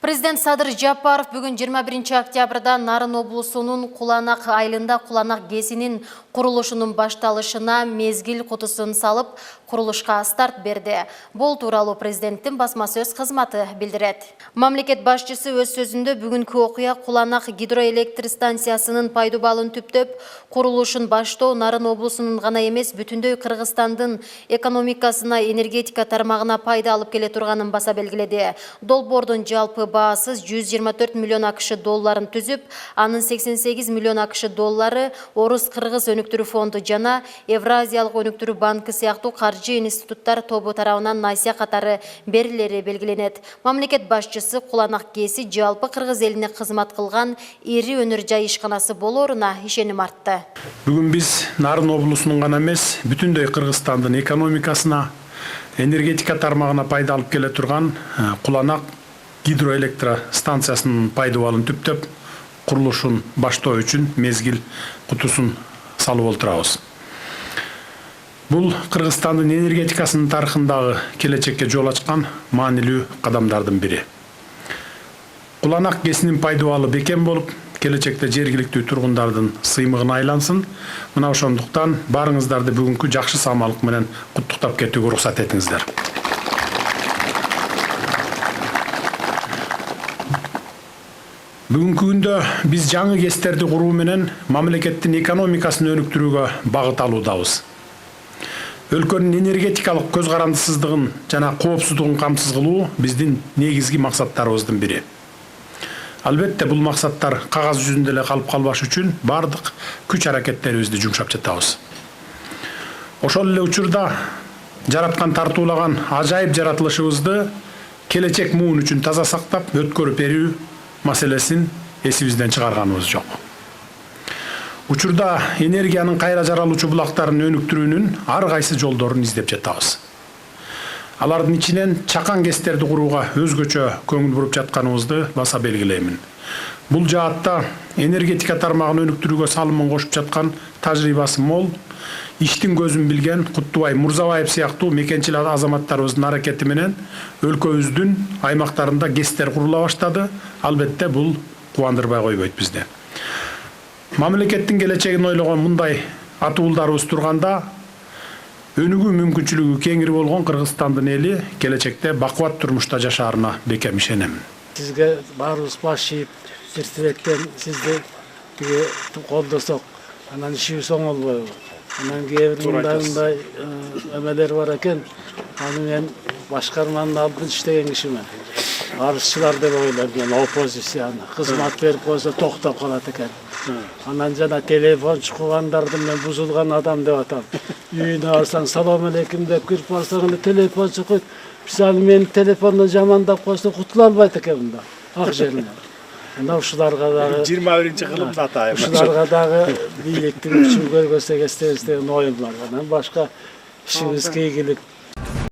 Президент Садыр Жапаров бүгін 21 октябрда Нарын облысының Куланак айылында Куланак ГЭСинин құрылышының башталышына мезгил кутусын салып, құрылышқа старт берді. Бұл туралы президенттің басмасөз қызматы билдирет. Мамлекет башчысы өз сөзүндө бүгүнкү окуя Куланак гидроэлектр станциясынын пайдубалын түптөп, құрылышын баштоо Нарын облысынын гана эмес, бүтүндөй Кыргызстандын экономикасына, энергетика тармагына пайда алып келе турганын баса белгиледи. Долбоордун жалпы баасы 124 миллион АКШ долларын түзүп, анын 88 миллион АКШ доллары Орус-Кыргыз өнүктүрүү фонду жана Евразиялык өнүктүрүү банкы сыяктуу каржы институттар тобу тарабынан насия катары берилери белгиленет. Мамлекет башчысы Куланак ГЭСи жалпы Кыргыз элине кызмат кылган ири өнөр жай ишканасы болоруна ишеним артты. Бүгүн биз Нарын облусунун гана эмес, бүтүндөй Кыргызстандын экономикасына, энергетика тармагына пайда алып келе турган Куланак гидроэлектр станциясынын пайдубалын түптөп, курулушун баштоо үчүн мезгил кутусун салып отурабыз. Бул Кыргызстандын энергетикасынын тарыхындагы келечекке жол ачкан маанилүү кадамдардын бири. Куланак ГЭСинин пайдубалы бекем болуп, келечекте жергиликтүү тургундардын сыймыгына айлансын. Мына ошондуктан барыңыздарды бүгүнкү жакшы самалык менен куттуктап кетүүгө уруксат этиңиздер. Бүгүнкү күндө биз жаңы ГЭСтерди куруу менен мамлекеттин экономикасын өнүктүрүүгө багыт алуудабыз. Өлкөнүн энергетикалык көз карандысыздыгын жана коопсуздугун камсыз кылуу биздин негизги максаттарыбыздын бири. Албетте бул максаттар кагаз жүзүндө эле калып калбаш үчүн бардык күч аракеттерибизди жумшап жатабыз. Ошол эле учурда жараткан тартуулаган ажайып жаратылышыбызды келечек муун үчүн таза сактап өткөрүп берүү маселесин эсибизден чыгарганыбыз жок. Учурда энергиянын кайра жаралуучу булактарын өнүктүрүүнүн ар кайсы жолдорун издеп жатабыз. Алардын ичинен чакан ГЭСтерди курууга өзгөчө көңүл буруп жатканыбызды баса белгилеймин. Бул жаатта энергетика тармагын өнүктүрүүгө салымын кошуп жаткан тажрыйбасы мол, иштин көзүн билген Куттубай Мурзабаев сыяктуу мекенчил азаматтарыбыздын аракети менен өлкөбүздүн аймактарында ГЭСтер курула баштады. Албетте бул кубандырбай койбойт бизди. Мамлекеттин келечегин ойлогон мындай атуулдарыбыз турганда, өнүгүү мүмкүнчүлүгү кеңири болгон Кыргызстандын эли келечекте бакубат турмушта жашаарына бекем ишенем. Сизге баарыбыз баш ийип, бир тилектен сизди колдосок, анан ишибиз оңолбойбу. Анан кээ бир мындай эмелер бар экен, аны мен башкарманын алдын иштеген кишимен. Арызчылар деп ойлойм, мен оппозицияны кызмат берип койсо токтоп калат экен. Анан жана телефон чукугандарды мен бузулган адам деп атам. Үйүнө барсаң салам алейкум деп кирип барсаң эле телефон чукуйт. Биз аны менин телефондон жамандап койсо кутула албайт экен мында. Ак жеринен. Анда ушуларга дагы 21-кылымда атайм. Ушуларга дагы бийликтин үчүн көргөзсөк эстебиз деген оюм бар. Анан башка ишибиз ийгилик